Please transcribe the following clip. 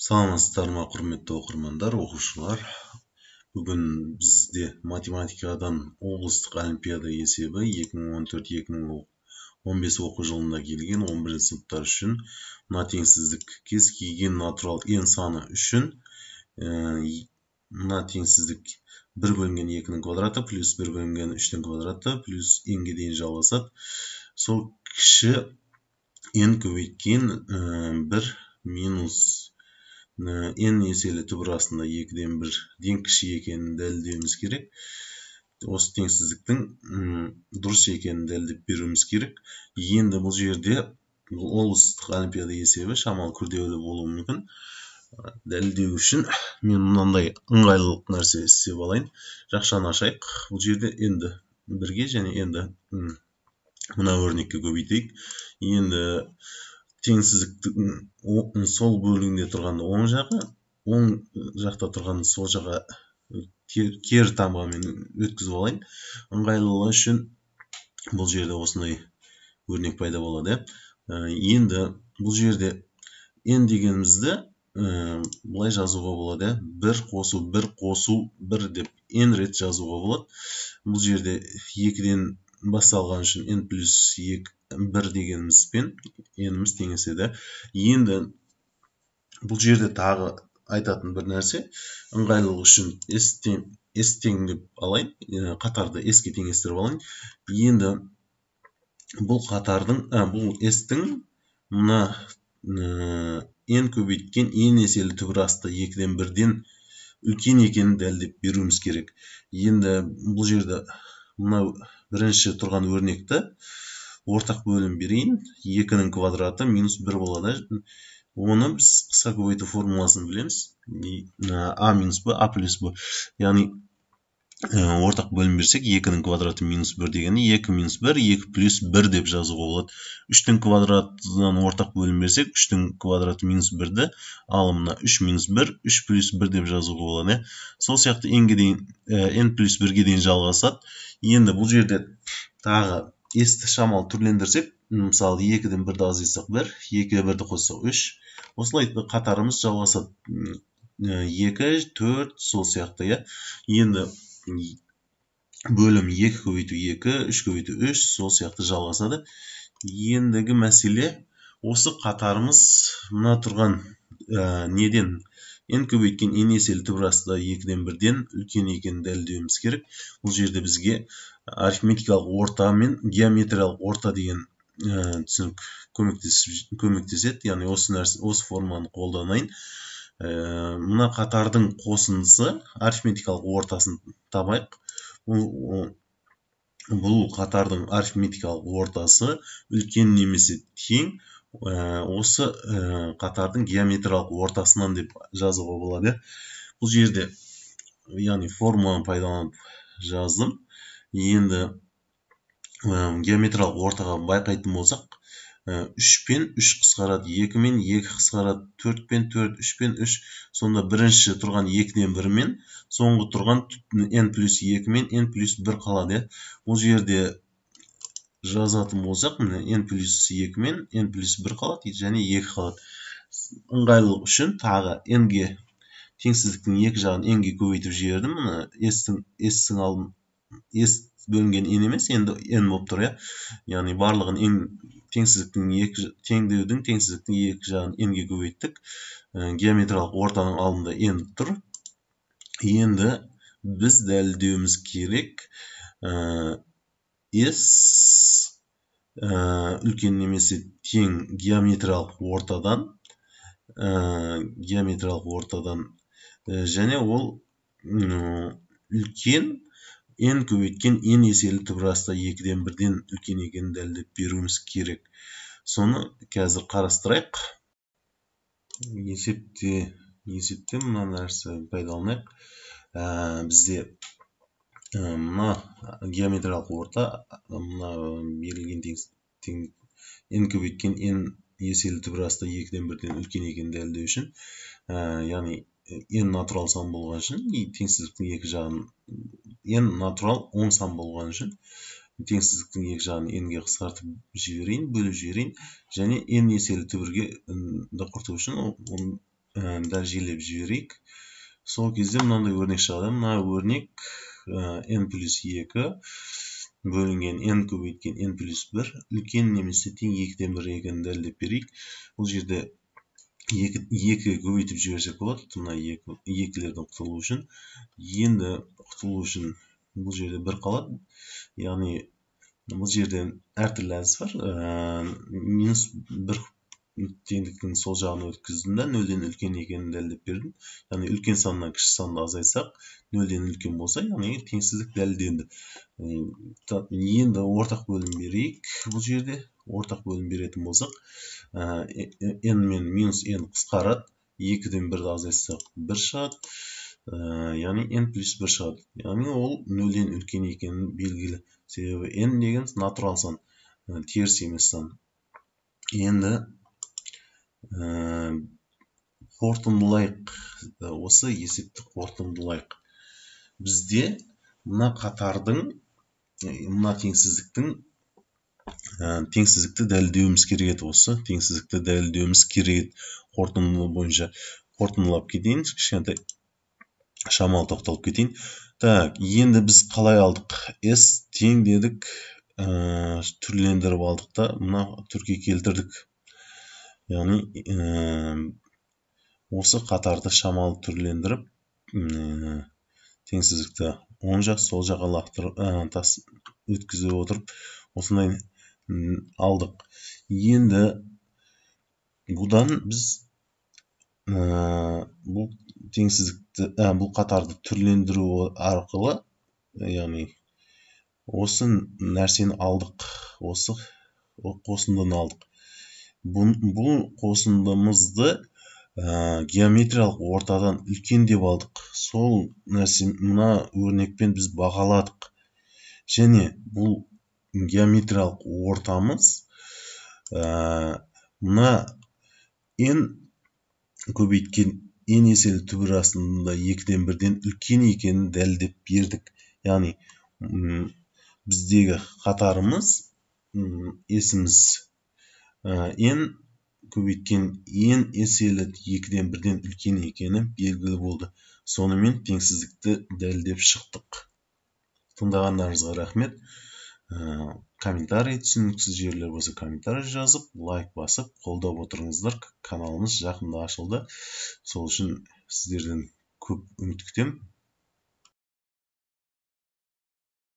Саламатсыздар ма, құрметті оқырмандар, оқушылар. Бүгін бізде математикадан облыстық олимпиада есебі 2014-2015 оқу жылында келген 11 сыныптар үшін мына теңсіздік кез келген натурал n саны үшін мына теңсіздік 1 бөлінген 2-нің квадраты плюс 1 бөлінген 3-нің квадраты плюс n-ге дейін жалғасады. Сол кіші n көбейткен 1 минус n еселі түбір астында 2-ден 1-ден кіші екенін дәлелдеуіміз керек. Осы теңсіздіктің дұрыс екенін дәлелдеп беруіміз керек. Енді бұл жерде облыстық олимпиада есебі шамалы күрделі болуы мүмкін. Дәлелдеу үшін мен мынандай ыңғайлылық нәрсе істеп алайын. Жақшаны ашайық. Бұл жерде енді 1-ге және енді мына өрнекке көбейтейік. Енді теңсіздіктің сол бөлігінде тұрғанды оң жағы, оң жақта тұрғанды сол жаққа кері тамғамен өткізіп алайын. Ыңғайлылығы үшін бұл жерде осындай өрнек пайда болады. Енді бұл жерде n дегенімізді былай жазуға болады. 1 қосу 1 қосу 1 деп n рет жазуға болады. Бұл жерде 2-ден басталған үшін n плюс 1 дегенімізбен n-іміз теңеседі. Енді бұл жерде тағы айтатын бір нәрсе, ыңғайлылық үшін s тең деп алайын, қатарды s-ке теңестіріп алайын. Енді бұл қатардың, бұл s-тің мына n көбейткен n еселі түбір асты 2-ден 1-ден үлкен екенін дәлелдеп беруіміз керек. Енді бұл жерде мына бірінші тұрған өрнекті ортақ бөлім берейін. 2-нің квадраты минус 1 болады. Оны біз қысқа көбейту формуласын білеміз. a минус b, a плюс b. Яғни ортақ бөлім берсек, 2-нің квадраты минус 1 дегені 2 минус 1, 2 плюс 1 деп жазуға болады. 3-нің квадратынан ортақ бөлім берсек, 3-нің квадраты минус 1-ді, ал мына 3 минус 1, 3 плюс 1 деп жазуға болады. Сол сияқты n плюс 1-ге дейін жалғасады. Енді бұл жерде тағы s-ті шамалы түрлендірсек, мысалы 2-ден 1-ді азайтсақ 1, 2-ге 1-ді қоссақ 3. Осылай қатарымыз жалғасады. 2, 4, сол сияқты. Енді бөлім 2 көбейту 2, 3 көбейту 3, сол сияқты жалғасады. Ендігі мәселе, осы қатарымыз мына тұрған неден n көбейткен n еселі түбір астында 2-ден 1-ден үлкен екенін дәлелдеуіміз керек. Бұл жерде бізге арифметикалық орта мен геометриялық орта деген түсінік көмектеседі. Яғни осы форманы қолданайын. Мына қатардың қосындысы арифметикалық ортасын табайық. Бұл қатардың арифметикалық ортасы үлкен немесе тең осы қатардың геометриялық ортасынан деп жазуға болады. Бұл жерде яғни формуланы пайдаланып жаздым. Енді геометриялық ортаға байқайтын болсақ, 3 пен 3 қысқарады, 2 мен 2 қысқарады, 4 пен 4, 3 пен 3. Сонда бірінші тұрған 2-ден 1 мен, соңғы тұрған n плюс 2 мен n плюс 1 қалады. Бұл жерде жазатын болсақ, n плюс 2 мен n плюс 1 қалады, және 2 қалады. Ыңғайлылық үшін тағы n-ге теңсіздіктің екі жағын n-ге көбейтіп жібердім. S-тің алдын s бөлінген n емес, енді n болып тұр. Яғни барлығын теңдеудің теңсіздіктің екі жағын n-ге көбейттік. Геометриялық ортаның алдында n тұр. Енді біз дәлелдеуіміз керек. S үлкен немесе тең геометриялық ортадан және ол үлкен n көбейткен n еселі түбір астында 2-ден 1-ден үлкен екенін дәлелдеп беруіміз керек. Соны қазір қарастырайық. Есепте мына нәрсе пайдаланайық. Бізде мына геометриялық орта, мына берілген n көбейткен n еселі түбір астында 2-ден 1-ден үлкен екенін дәлелдеу үшін, яғни n натурал сан болған үшін, теңсіздіктің екі жағын n натурал оң сан болған үшін, теңсіздіктің екі жағын n-ге қысқартып жіберейін, бөліп жіберейін, және n еселі түбірге құрту үшін дәрежелеп жіберейік. Сол кезде мынандай өрнек шығады. Мына өрнек n плюс 2 бөлінген n көбейткен n плюс 1 үлкен немесе тең 2-ден 1 екенін дәлелдеп берейік. Бұл жерде 2 көбейтіп жіберсек болады. Мына 2-лерден құтылу үшін. Енді құтылу үшін бұл жерде 1 қалады. Яғни бұл жерде әртүрлі әдіс бар. Минус 1 теңдіктің сол жағына өткіздім да 0-ден үлкен екенін дәлелдеп бердім. Яғни үлкен саннан кіші санды азайтсақ 0-ден үлкен болса, яғни теңсіздік дәлелденді. Енді ортақ бөлім берейік. Бұл жерде ортақ бөлім беретін болсақ, n мен минус n қысқарады. 2-ден 1-ді азайтсақ 1 шығады. Яғни n плюс 1 шығады. Яғни ол 0-ден үлкен екенін белгілі. Себебі n деген натурал сан, теріс емес сан. Енді қорытындылайық. Осы есепті қорытындылайық. Бізде мына қатардың, мына теңсіздікті дәлелдеуіміз керек еді. Осы теңсіздікті дәлелдеуіміз керек еді. Қорытындылау бойынша қорытындылап кетейін. Кішкентай шамалы тоқталып кетейін. Так, енді біз қалай алдық? S тең дедік, түрлендіріп алдық та, мына түрге келтірдік. Яғни осы қатарды шамалы түрлендіріп, теңсіздікті оң жақ, сол жаққа лақтырып, өткізіп отырып, осындай алдық. Енді бұдан біз бұл теңсіздікті, бұл қатарды түрлендіру арқылы, яғни осы нәрсені алдық, осы қосындыны алдық. Бұл қосындымызды геометриялық ортадан үлкен деп алдық. Сол нәрсе мына өрнекпен біз бағаладық. Және бұл геометриялық ортамыз мына n көбейткен n еселі түбір астында 2-ден 1-ден үлкен екенін дәлелдеп бердік. Яғни біздегі қатарымыз, есіміз n көбейткен n еселі 2-ден 1-ден үлкен екені белгілі болды. Сонымен теңсіздікті дәлелдеп шықтық. Тыңдағандарыңызға рахмет. Комментарий, түсініксіз жерлер болса комментарий жазып, лайк басып, қолдап отырыңыздар. Каналымыз жақында ашылды. Сол үшін сіздерден көп үміт күтемін.